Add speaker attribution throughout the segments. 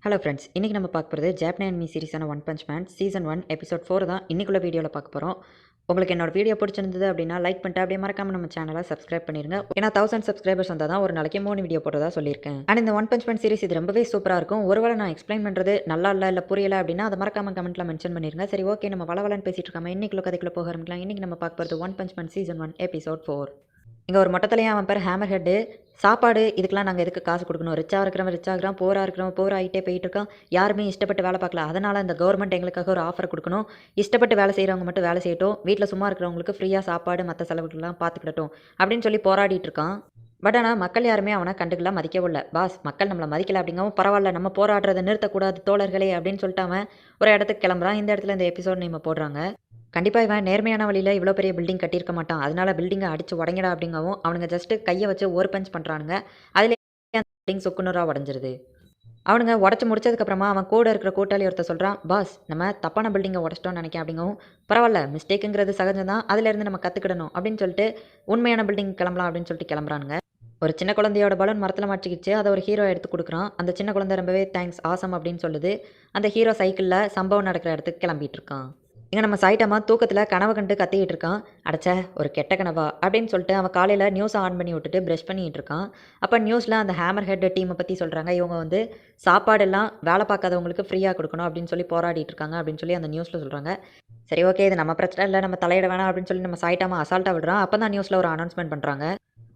Speaker 1: Hello friends, இன்றைக்கி நம்ம பார்க்க போகிறது ஜாப்பனீஸ் அனிமி சீரிஸான one punch man season 1 episode 4 தான் இன்றைக்குள்ள வீடியோவில் பார்க்க போகிறோம். உங்களுக்கு என்னோட வீடியோ பிடிச்சிருந்தது அப்படின்னா லைக் பண்ணிட்டு அப்படியே மறக்காம நம்ம சேனலை சப்ஸ்கிரைப் பண்ணிருங்க. ஏன்னா 1000 சப்ஸ்கிரைபர்ஸ் வந்தால் தான் ஒரு நாளைக்கு 3 வீடியோ போடுறதா சொல்லியிருக்கேன். அண்ட் இந்த ஒன் பஞ்ச் மேன் சீரிஸ் இது ரொம்பவே சூப்பராக இருக்கும். ஒருவேளை நான் எக்ஸ்பிளைன் பண்ணுறது நல்லா இல்லை புரியலை அப்படின்னா அதை மறக்காம கமெண்ட்டில் மென்ஷன் பண்ணிருங்க. சரி, ஓகே, நம்ம வளவலன்னு பேசிட்டு இருக்காம இன்றைக்குள்ள கதைக்குள்ளே போக ஆரம்பிக்கலாம். இன்றைக்கி நம்ம பார்க்க போகிறது one punch man season 1 episode 4. இங்கே ஒரு மொட்டத்தலையாக அவன் பேர் ஹேமர் ஹெட்டு. சாப்பாடு இதுக்கெலாம் நாங்கள் எதுக்கு காசு கொடுக்கணும்? ரிச்சாக இருக்கிறவன் ரிச்சாகிறான், போராக இருக்கிறவன் போர் ஆகிட்டே போயிட்டு இருக்கான். யாருமே இஷ்டப்பட்டு வேலை பார்க்கல. அதனால் இந்த கவர்மெண்ட் எங்களுக்காக ஒரு ஆஃபர் கொடுக்கணும். இஷ்டப்பட்டு வேலை செய்கிறவங்க மட்டும் வேலை செய்யட்டும், வீட்டில் சும்மா இருக்கிறவங்களுக்கு ஃப்ரீயாக சாப்பாடு மற்ற செலவுகள்லாம் பார்த்துக்கிட்டட்டும் அப்படின்னு சொல்லி போராடிட்டு இருக்கான். பட் ஆனால் மக்கள் யாருமே அவனை கண்டுக்கலாம், மதிக்கவும் இல்லை. பாஸ், மக்கள் நம்மளை மதிக்கல அப்படிங்கவும் பரவாயில்ல, நம்ம போராடுறதை நிறுத்தக்கூடாது தோழர்களே அப்படின்னு சொல்லிட்டு அவன் ஒரு இடத்துக்கு கிளம்புறான். இந்த இடத்துல இந்த எபிசோட் நம்ம போடுறாங்க. கண்டிப்பாக இவன் நேர்மையான வழியில் இவ்வளோ பெரிய பில்டிங் கட்டியிருக்க மாட்டான். அதனால பில்டிங்கை அடிச்சு உடைங்கடா அப்படிங்கவும் அவனுங்க ஜஸ்ட்டு கையை வச்சு ஒரு பஞ்ச் பண்ணுறானுங்க. அதில் பில்டிங் சுக்குநூறாக உடஞ்சிருது. அவனுங்க உடச்சி முடிச்சதுக்கப்புறமா அவன் கூட இருக்கிற கூட்டாளி ஒருத்தர் சொல்கிறான், பாஸ், நம்ம தப்பான பில்டிங்கை உடச்சிட்டோம்னு நினைக்கிறேன் அப்படிங்கவும் பரவாயில்ல, மிஸ்டேக்குங்கிறது சகஜம் தான், அதிலேருந்து நம்ம கற்றுக்கிடணும் அப்படின்னு சொல்லிட்டு உண்மையான பில்டிங் கிளம்பலாம் அப்படின்னு சொல்லிட்டு கிளம்புறானுங்க. ஒரு சின்ன குழந்தையோட பலூன் மரத்தில் மாட்டிக்கிச்சு. அதை ஒரு ஹீரோ எடுத்து கொடுக்குறான். அந்த சின்ன குழந்தை ரொம்பவே தேங்க்ஸ், ஆசம் அப்படின்னு சொல்லுது. அந்த ஹீரோ சைக்கிளில் சம்பவம் நடக்கிற இடத்துக்கு கிளம்பிட்டு இருக்கான். இங்கே நம்ம சாயிட்டாமா தூக்கத்தில் கனவு கண்டு கத்திக்கிட்டு இருக்கான். அடைச்ச ஒரு கெட்ட கனவா அப்படின்னு சொல்லிட்டு அவன் காலையில் நியூஸை ஆன் பண்ணி விட்டுட்டு ப்ரஷ் பண்ணிகிட்டு இருக்கான். அப்போ நியூஸில் அந்த ஹேமர் ஹெட் டீமை பற்றி சொல்கிறாங்க. இவங்க வந்து சாப்பாடெல்லாம் வேலை பார்க்காதவங்களுக்கு ஃப்ரீயாக கொடுக்கணும் அப்படின்னு சொல்லி போராடிட்டு இருக்காங்க அப்படின்னு சொல்லி அந்த நியூஸில் சொல்கிறாங்க. சரி, ஓகே, இது நம்ம பிரச்சனை இல்லை, நம்ம தலையிட வேணாம் அப்படின்னு சொல்லி நம்ம சாயிட்டாமா அசால்ட்டாக விடுறான். அப்போ தான் நியூஸில் ஒரு அனௌன்ஸ்மெண்ட் பண்ணுறாங்க.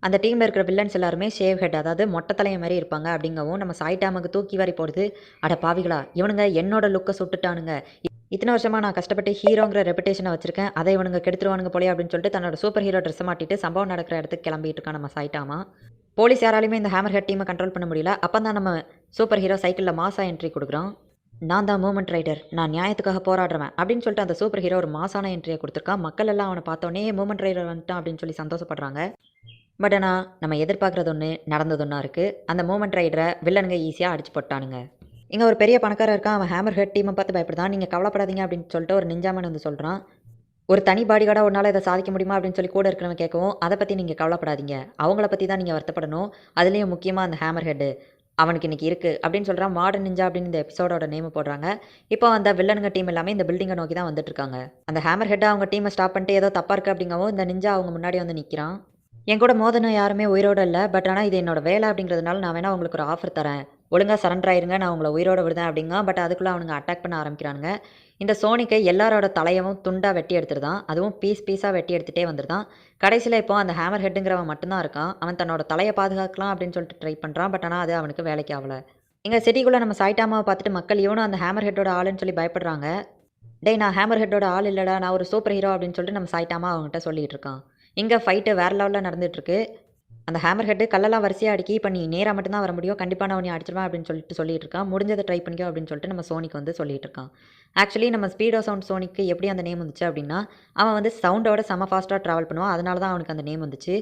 Speaker 1: அந்த டீமில் இருக்கிற வில்லன்ஸ் எல்லாருமே ஷேவ் ஹெட், அதாவது மொட்டை தலையை மாதிரி இருப்பாங்க அப்படிங்கவும் நம்ம சாயிட்டாமாக்கு தூக்கி வாரி போடுது. அட பாவிகளா, இவனுங்க என்னோட லுக்கை சுட்டுட்டானுங்க. இத்தனை வருஷமாக நான் கஷ்டப்பட்டு ஹீரோங்கிற ரெப்புடேஷனை வச்சிருக்கேன், அதை இவனுங்க கெடுத்துருவானுங்க போலே அப்படின்னு சொல்லிட்டு தன்னோட சூப்பர் ஹீரோ ட்ரெஸ்ஸை மாட்டிட்டு சம்பவம் நடக்கிற இடத்துக்கு கிளம்பிட்டு இருக்கான் நம்ம சாயிட்டாமா. போலீஸ் யாராலையுமே இந்த ஹேமர் ஹெட் டீமை கண்ட்ரோல் பண்ண முடியல. அப்போ தான் நம்ம சூப்பர் ஹீரோ சைக்கிளில் மாசா என்ட்ரி கொடுக்குறான். நான் தான் மூமெண்ட் ரைடர், நான் நியாயத்துக்காக போராடுறேன் அப்படின்னு சொல்லிட்டு அந்த சூப்பர் ஹீரோ ஒரு மாசான என்ட்ரியை கொடுத்துருக்கான். மக்கள் எல்லாம் அவனை பார்த்தோன்னே மூமெண்ட் ரைடர் வந்துட்டான் அப்படின்னு சொல்லி சந்தோஷப்படுறாங்க. பட் ஆனால் நம்ம எதிர்பார்க்குறது ஒன்று, நடந்தது ஒன்றா இருக்குது. அந்த மூமெண்ட் ரைடரை வில்லனுங்க ஈஸியாக அடிச்சு போட்டானுங்க. இங்கே ஒரு பெரிய பணக்காரர் இருக்கான். அவன் ஹேமர் ஹெட் டீமை பார்த்து பயப்படுதான். நீங்கள் கவலைப்படாதீங்க அப்படின்னு சொல்லிட்டு ஒரு நிஞ்சாமன் வந்து சொல்கிறான். ஒரு தனி பாடிகார்டாக உன்னால் இதை சாதிக்க முடியுமா அப்படின்னு சொல்லி கூட இருக்கிறவன் கேட்கவும், அதை பற்றி நீங்கள் கவலைப்படாதீங்க, அவங்கள பற்றி தான் நீங்கள் வருத்தப்படணும். அதுலேயும் முக்கியமாக அந்த ஹேமர் ஹெட்டு அவனுக்கு இன்றைக்கி இருக்குது அப்படின்னு சொல்கிறான். மாடர்ன் நிஞ்சா அப்படின்னு இந்த எபிசோடோட நேம் போடுறாங்க. இப்போ அந்த வில்லனுங்க டீம் எல்லாமே இந்த பில்டிங்கை நோக்கி தான் வந்துட்டு இருக்காங்க. அந்த ஹேமர் ஹெட்டை அவங்க டீமை ஸ்டாப் பண்ணிட்டு ஏதோ தப்பாக இருக்குது அப்படிங்கவும் இந்த நிஞ்சா அவங்க முன்னாடி வந்து நிற்கிறான். என் கூட மோதனும் யாருமே உயிரோடு இல்லை, பட் ஆனால் இது என்னோட வேலை அப்படிங்கிறதுனால நான் வேணால் உங்களுக்கு ஒரு ஆஃபர் தரேன், ஒழுங்காக சரண்டர் ஆயிருங்க, நான் உங்களை உயிரோடு விடுதேன் அப்படிங்க. பட் அதுக்குள்ளே அவனுங்க அட்டாக் பண்ண ஆரம்பிக்கிறானுங்க. இந்த சோனிக்கு எல்லாரோட தலையவும் துண்டாக வெட்டி எடுத்துருதான், அதுவும் பீஸாக வெட்டி எடுத்துகிட்டே வந்துருதான். கடைசியில் இப்போ அந்த ஹேமர் ஹெட்டுங்கிறவன் மட்டும்தான் இருக்கான். அவன் தன்னோட தலையை பாதுகாக்கலாம் அப்படின்னு சொல்லிட்டு ட்ரை பண்ணுறான். பட் ஆனால் அது அவனுக்கு வேலைக்கு ஆகலை. இங்கே சிட்டிக்குள்ளே நம்ம சாயிட்டாமாவை பார்த்துட்டு மக்கள் இவனும் அந்த ஹேமர் ஹெட்டோட ஆளுன்னு சொல்லி பயப்படுறாங்க. டேய், நான் ஹேமர் ஹெட்டோட ஆள் இல்லைடா, நான் ஒரு சூப்பர் ஹீரோ அப்படின்னு சொல்லிட்டு நம்ம சாயிட்டாமா அவங்ககிட்ட சொல்லிகிட்டு இருக்கான். இங்கே ஃபைட்டு வேறு லெவலில் நடந்துகிட்ருக்கு. அந்த ஹேமர் ஹெட்டு கல்லெல்லாம் வரிசையாக அடிக்கி, இப்போ நீ நேராக மட்டும்தான் வர முடியும், கண்டிப்பாக நான் உன்னை அடிச்சிருவேன் அப்படின்னு சொல்லிட்டு இருக்கான். முடிஞ்சதை ட்ரை பண்ணிக்கோ அப்படின்னு சொல்லிட்டு நம்ம சோனிக்கு வந்து சொல்லிட்டு இருக்கான். ஆக்சுவலி நம்ம ஸ்பீடோ சவுண்ட் சோனிக்கு எப்படி அந்த நேம் வந்துச்சு அப்படின்னா, அவன் வந்து சவுண்டோட செம ஃபாஸ்ட்டாக ட்ராவல் பண்ணுவான், அதனால தான் அவனுக்கு அந்த நேம் வந்துச்சு.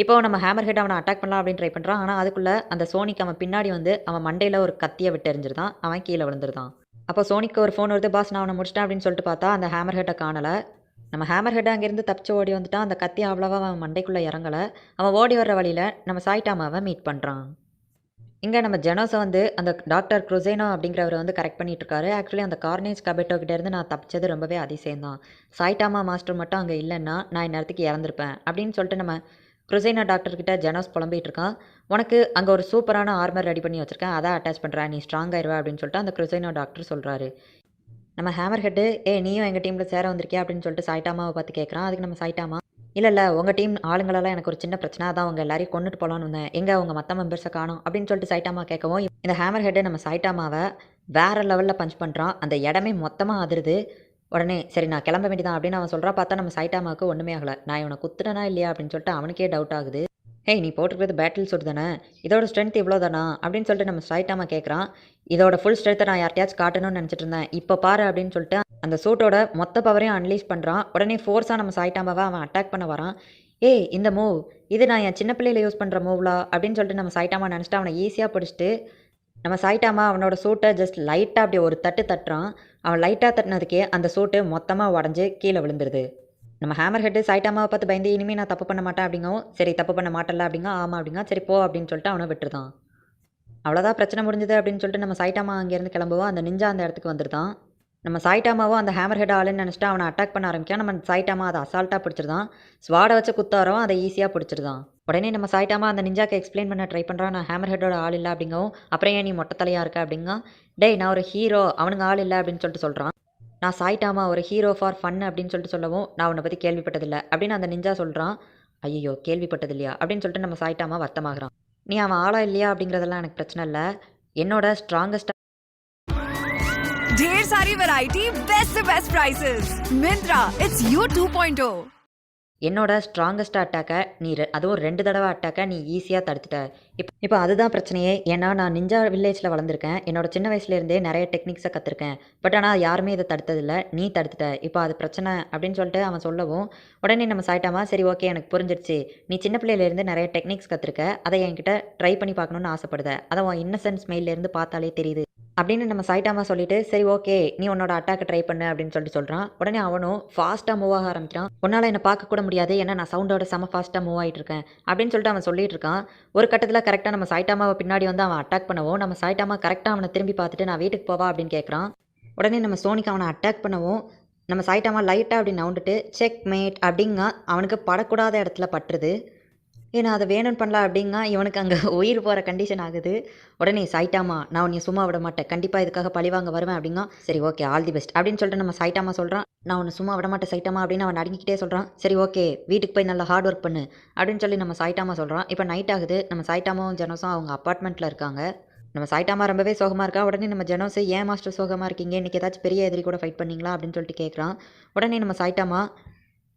Speaker 1: இப்போ நம்ம ஹேமர் ஹெட் அவனை அட்டாக் பண்ணலாம் அப்படின்னு ட்ரை பண்ணுறான். ஆனால் அதுக்குள்ளே அந்த சோனிக்கு அவன் பின்னாடி வந்து அவன் மண்டையில் ஒரு கத்தியை விட்டு எறிஞ்சிருந்தான். அவன் கீழே விழுந்துருந்தான். அப்போ சோனிக்கு ஒரு ஃபோன் வருது, பாஸ் நான் அவனை முடிச்சிட்டேன் அப்படின்னு சொல்லிட்டு பார்த்தா அந்த ஹேமர் ஹெட்டை காணலை. நம்ம ஹேமர் ஹெட் அங்கேருந்து தப்பிச்சு ஓடி வந்துட்டான். அந்த கத்தி அவ்வளோவா அவன் மண்டைக்குள்ளே இறங்கலை. அவன் ஓடி வர்ற வழியில் நம்ம சாயிட்டாமாவை மீட் பண்ணுறான். இங்கே நம்ம ஜெனோஸை வந்து அந்த டாக்டர் குரோசேனோ அப்படிங்கிறவர் வந்து கரெக்ட் பண்ணிட்டு இருக்காரு. ஆக்சுவலி அந்த கார்னேஜ் கபெட்டோ கிட்டேருந்து நான் தப்பிச்சது ரொம்பவே அதிசயம் தான். சாயிட்டாமா மாஸ்டர் மட்டும் அங்கே இல்லைன்னா நான் இந்நேரத்துக்கு இறந்துருப்பேன் அப்படின்னு சொல்லிட்டு நம்ம குரோசேனோ டாக்டர்கிட்ட ஜெனோஸ் புலம்பிகிட்டு இருக்கான். உனக்கு அங்கே ஒரு சூப்பரான ஆர்மர் ரெடி பண்ணி வச்சுருக்கேன், அதை அட்டாச் பண்ணுறேன், நீ ஸ்ட்ராங் ஆயிடுவா அப்படின்னு சொல்லிட்டு அந்த குரோசேனோ டாக்டர் சொல்கிறாரு. நம்ம ஹேமர் ஹெட்டு நீயும் எங்கள் டீமில் சேர வந்திருக்கியா அப்படின்னு சொல்லிட்டு சாயிட்டாமாவை பார்த்து கேட்குறான். அதுக்கு நம்ம சாயிட்டாமா, இல்லை உங்கள் டீம் ஆளுங்களெல்லாம் எனக்கு ஒரு சின்ன பிரச்சனை, அதான் அவங்க எல்லாரையும் கொண்டுட்டு போகலான்னு வந்தேன், எங்கே அவங்க மற்ற மெம்பர்ஸை காணும் அப்படின்னு சொல்லிட்டு சாயிட்டாமா கேட்கவும், இந்த ஹேமர் ஹெட்டு நம்ம சாயிட்டாமாவை வேறு லெவலில் பஞ்ச் பண்ணுறான். அந்த இடமே மொத்தமாக அதிருது. உடனே சரி நான் கிளம்ப வேண்டியதான் அப்படின்னு அவன் சொல்கிறான். பார்த்தா நம்ம சாயிட்டாமாவுக்கு ஒன்றுமே ஆகலை. நான் இவனை குத்துறனா இல்லையா அப்படின்னு சொல்லிட்டு அவனுக்கே டவுட் ஆகுது. ஹேய், நீ போட்டுக்கிறது பேட்டில் சூட் தானே, இதோட ஸ்ட்ரென்த் இவ்வளோ தானா அப்படின்னு சொல்லிட்டு நம்ம சாயிட்டாமா கேட்குறான். இதோட ஃபுல் ஸ்ட்ரென்த்தை நான் யார்ட்டையாச்சும் காட்டணும்னு நினச்சிட்டு இருந்தேன், இப்போ பாரு அப்படின்னு சொல்லிட்டு அந்த சூட்டோட மொத்த பவரையும் அன்லீஸ் பண்ணுறான். உடனே ஃபோர்ஸாக நம்ம சாயிட்டாமாவை அவன் அட்டாக் பண்ண வரான். இந்த மூவ் இது நான் என் சின்ன பிள்ளையில யூஸ் பண்ணுற மூவ்லா அப்படின்னு சொல்லிட்டு நம்ம சாயிட்டாமா நினச்சிட்டு அவனை ஈஸியாக பிடிச்சிட்டு நம்ம சாயிட்டாமா அவனோட சூட்டை ஜஸ்ட் லைட்டாக அப்படியே ஒரு தட்டுறான். அவன் லைட்டாக தட்டினதுக்கே அந்த சூட்டு மொத்தமாக உடஞ்சி கீழே விழுந்துருது. நம்ம ஹேமர் ஹெட்டு சாயிட்டாமாவை பார்த்து பயந்து இனிமேல் நான் தப்பு பண்ண மாட்டேன் அப்படிங்கவும், சரி தப்பு பண்ண மாட்டல அப்படிங்க, ஆமாம் அப்படிங்க, சரி போ அப்படின்னு சொல்லிட்டு அவனை விட்டுருதான். அவ்வளோதான் பிரச்சனை முடிஞ்சது அப்படின்னு சொல்லிட்டு நம்ம சைட்டாமா அங்கேருந்து கிளம்புவோம். அந்த நிஞ்சா அந்த இடத்துக்கு வந்துருதான். நம்ம சாய்டாமாவும் அந்த ஹேமர் ஹெட் ஆளுன்னு நினச்சிட்டு அவனை அட்டாக் பண்ண ஆரம்பிக்கான். நம்ம சாய்டாமா அதை அசால்ட்டாக பிடிச்சிருதான். ஸ்வாடை வச்சு குத்தாரம் அதை ஈஸியாக பிடிச்சிருதான். உடனே நம்ம சாய்டாமா அந்த நிஞ்சாக்கு எக்ஸ்பிளைன் பண்ண ட்ரை பண்ணுறான். நான் ஹேமர் ஹெட்டோட ஆள் இல்லை அப்படிங்கவும், அப்புறம் ஏன் நீ மொட்டை தலையாக இருக்க அப்படிங்க. டேய் நான் ஒரு ஹீரோ, அவனுங்க ஆள் இல்லை அப்படின்னு சொல்லிட்டு சொல்கிறான். நான் சாய்டாமா ஒரு ஹீரோ ஃபார் ஃபன் அப்படின்னு சொல்லிட்டு சொல்லவும், நான் உன்னை பற்றி கேள்விப்பட்டதில்லை அப்படின்னு அந்த நிஞ்சா சொல்கிறான். ஐயோ கேள்விப்பட்டது இல்லையா அப்படின்னு சொல்லிட்டு நம்ம சாய்டாமா வருத்தமாகறான். நீ அவன் ஆளா இல்லையா அப்படிங்கிறதெல்லாம் எனக்கு பிரச்சனை இல்லை. என்னோட ஸ்ட்ராங்கஸ்ட்
Speaker 2: ढेर सारी वैरायटी बेस्ट से best prices Myntra it's you 2.0
Speaker 1: என்னோட ஸ்ட்ராங்கஸ்ட் அட்டாக்கை நீ அதுவும் 2 தடவை அட்டாக்கை நீ ஈஸியாக தடுத்துட்ட. இப்போ அதுதான் பிரச்சனையே. ஏன்னா நான் நிஞ்சா வில்லேஜில் வளர்ந்துருக்கேன். என்னோட சின்ன வயசுலேருந்தே நிறைய டெக்னிக்ஸை கற்றுருக்கேன். பட் ஆனால் யாருமே இதை தடுத்ததில்லை. நீ தடுத்துட்ட. இப்போ அது பிரச்சனை அப்படின்னு சொல்லிட்டு அவன் சொல்லவும், உடனே நம்ம சாய்ட்டாமா சரி ஓகே எனக்கு புரிஞ்சிடுச்சு. நீ சின்ன பிள்ளையிலேருந்து நிறைய டெக்னிக்ஸ் கற்றுருக்க. அதை என்கிட்ட ட்ரை பண்ணி பார்க்கணுன்னு ஆசைப்படுத. அதை உன் இன்னசென்ட் ஸ்மைல்லேருந்து பார்த்தாலே தெரியுது அப்படின்னு நம்ம சாய்ட்டாமா சொல்லிட்டு சரி ஓகே நீ உன்னோட அட்டாக்கை ட்ரை பண்ணு அப்படின்னு சொல்லிட்டு சொல்கிறான். உடனே அவனும் ஃபாஸ்ட்டாக மூவ் ஆக ஆரம்பிக்கிறான். உன்னால் என்னை பார்க்க கூட முடியாது, ஏன்னா நான் சவுண்டோட செம ஃபாஸ்ட்டாக மூவ் ஆகிட்டு இருக்கேன் அப்படின்னு சொல்லிட்டு அவன் சொல்லிட்டு இருக்கான். ஒரு கட்டத்தில் கரெக்டாக நம்ம சாய்ட்டாமாவை பின்னாடி வந்து அவன் அட்டாக் பண்ணவும், நம்ம சாய்ட்டாமா கரெக்டாக அவனை திரும்பி பார்த்துட்டு நான் வீட்டுக்கு போவா அப்படின்னு கேட்குறான். உடனே நம்ம சோனிக்கு அவனை அட்டாக் பண்ணவும், நம்ம சாய்ட்டாமா லைட்டாக அப்படி நவுண்டுட்டு செக் மேட் அப்படிங்க அவனுக்கு படக்கூடாத இடத்துல பட்டுருது. ஏன்னா அதை வேணும்னு பண்ணலாம் அப்படிங்க இவனுக்கு அங்கே உயிர் போகிற கண்டிஷன் ஆகுது. உடனே சாய்ட்டாமா நான் உன்னை சும்மா விட மாட்டேன், கண்டிப்பாக இதுக்காக பழிவாங்க வருவேன் அப்படிங்க. சரி ஓகே ஆல் தி பெஸ்ட் அப்படின்னு சொல்லிட்டு நம்ம சாய்ட்டாமா சொல்கிறான். நான் உன்னை சும்மா விட மாட்டேன் சைட்டாமா அப்படின்னு அவன் நடுங்கிக்கிட்டே சொல்கிறான். சரி ஓகே வீட்டுக்கு போய் நல்லா ஹார்ட் ஒர்க் பண்ணு அப்படின்னு சொல்லி நம்ம சாய்ட்டாமா சொல்கிறான். இப்போ நைட் ஆகுது. நம்ம சாய்ட்டாமாவும் ஜெனோஸும் அவங்க அப்பார்ட்மெண்ட்டில் இருக்காங்க. நம்ம சாய்ட்டாமா ரொம்பவே சோகமாக இருக்கா. உடனே நம்ம ஜெனோஸ் ஏன் மாஸ்டர் சோகமாக இருக்கீங்க, இன்றைக்கி ஏதாச்சும் பெரிய எதிரி கூட ஃபைட் பண்ணிங்களா அப்படின்னு சொல்லிட்டு கேட்குறான். உடனே நம்ம சாய்ட்டாமா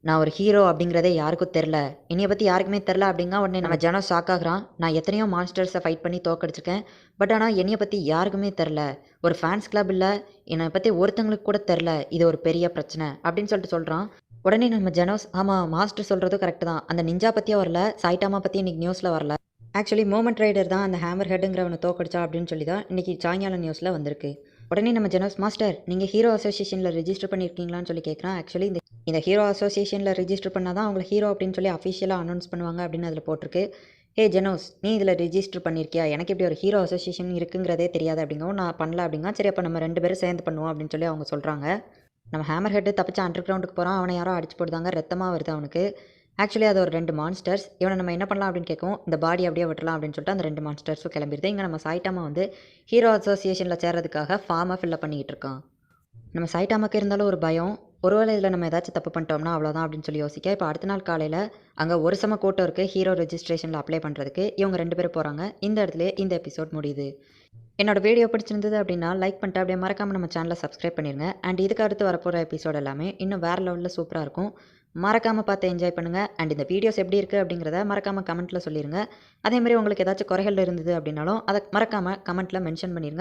Speaker 1: நான் ஒரு ஹீரோ அப்படிங்கிறதே யாருக்கும் தெரில, என்னைய பற்றி யாருக்குமே தெரில அப்படிங்க. உடனே நம்ம ஜனம் ஷாக் ஆகுறான். நான் எத்தனையோ மான்ஸ்டர்ஸை ஃபைட் பண்ணி தோக்கடிச்சிருக்கேன், பட் ஆனால் என்னைய பற்றி யாருக்குமே தெரில, ஒரு ஃபேன்ஸ் கிளப் இல்லை, என்னை பற்றி ஒருத்தங்களுக்கு கூட தெரில, இது ஒரு பெரிய பிரச்சனை அப்படின்னு சொல்லிட்டு சொல்கிறான். உடனே நம்ம ஜனோஸ் ஆமாம் மாஸ்டர் சொல்கிறதும் கரெக்டு தான், அந்த நிஞ்சா பற்றியும் வரல, சாய்ட்டாமா பற்றி இன்றைக்கி நியூஸில் வரல, ஆக்சுவலி மூமெண்ட் ரைடர் தான் அந்த ஹேமர் ஹெட்டுங்கிறவனை தோக்கடிச்சா அப்படின்னு சொல்லி தான் இன்றைக்கி சாயங்காலம் நியூஸில் வந்திருக்கு. உடனே நம்ம ஜனோஸ் மாஸ்டர் நீங்கள் ஹீரோ அசோசியேஷனில் ரெஜிஸ்டர் பண்ணியிருக்கீங்களான்னு சொல்லி கேட்குறான். ஆக்சுவலி இந்த ஹீரோ அசோசியேஷனில் ரெஜிஸ்டர் பண்ணால் தான் அவங்கள ஹீரோ அப்படின்னு சொல்லி அஃபிஷியலாக அனௌன்ஸ் பண்ணுவாங்க அப்படின்னு அதில் போட்டிருக்கு. ஹே ஜெனோஸ் நீ இதில் ரெஜிஸ்டர் பண்ணியிருக்கியா, எனக்கு இப்படி ஒரு ஹீரோ அசோசியேஷன் இருக்குங்கிறதே தெரியாது அப்படிங்கவும் நான் பண்ணல அப்படிங்க. சரி அப்போ நம்ம 2 பேரும் சேர்ந்து பண்ணுவோம் அப்படின்னு சொல்லி அவங்க சொல்கிறாங்க. நம்ம ஹேமர் ஹெட்டு தப்பிச்சு அண்டர் கிரவுண்டுக்கு போகிறான். அவனை யாரோ அடிச்சு போடுதாங்க, ரத்தமாக வருது அவனுக்கு. ஆக்சுவலி அது ஒரு 2 மான்ஸ்டர்ஸ். இவனை நம்ம என்ன பண்ணலாம் அப்படின்னு கேட்கும், இந்த பாடி அப்படியே விட்டுலாம் அப்படின்னு சொல்லிட்டு அந்த 2 மான்ஸ்டர்ஸும் கிளம்பிடுது. இங்கே நம்ம சாய்ட்டாமா வந்து ஹீரோ அசோசியேஷனில் சேர்றதுக்காக ஃபார்மை ஃபில்லப் பண்ணிக்கிட்டு இருக்கான். நம்ம சாய்ட்டாமாக்கு இருந்தாலும் ஒரு பயம், ஒருவேளை இதில் நம்ம ஏதாச்சும் தப்பு பண்ணிட்டோம்னா அவ்வளோதான் அப்படின்னு சொல்லி யோசிக்க. இப்போ அடுத்த நாள் காலையில் அங்கே ஒரு சம கூட்டம் இருக்குது ஹீரோ ரெஜிஸ்ட்ரேஷனில் அப்ளை பண்ணுறதுக்கு. இவங்க 2 பேரும் போகிறாங்க. இந்த இடத்துல இந்த எபிசோட் முடியுது. என்னோட வீடியோ பிடிச்சிருந்தது அப்படின்னா லைக் பண்ணிட்டு அப்படியே மறக்காமல் நம்ம சேனலை சப்ஸ்கிரைப் பண்ணிடுங்க. அண்ட் இதுக்கு அடுத்து வரப்போகிற எபிசோட் எல்லாமே இன்னும் வேறு லெவலில் சூப்பராக இருக்கும். மறக்காமல் பார்த்து என்ஜாய் பண்ணுங்கள். அண்ட் இந்த வீடியோஸ் எப்படி இருக்குது அப்படிங்கிறத மறக்காமல் கமெண்ட்டில் சொல்லிடுங்க. அதேமாதிரி உங்களுக்கு ஏதாச்சும் குறைகள் இருந்தது அப்படின்னாலும் அதை மறக்காமல் கமெண்ட்டில் மென்ஷன் பண்ணிடுங்க.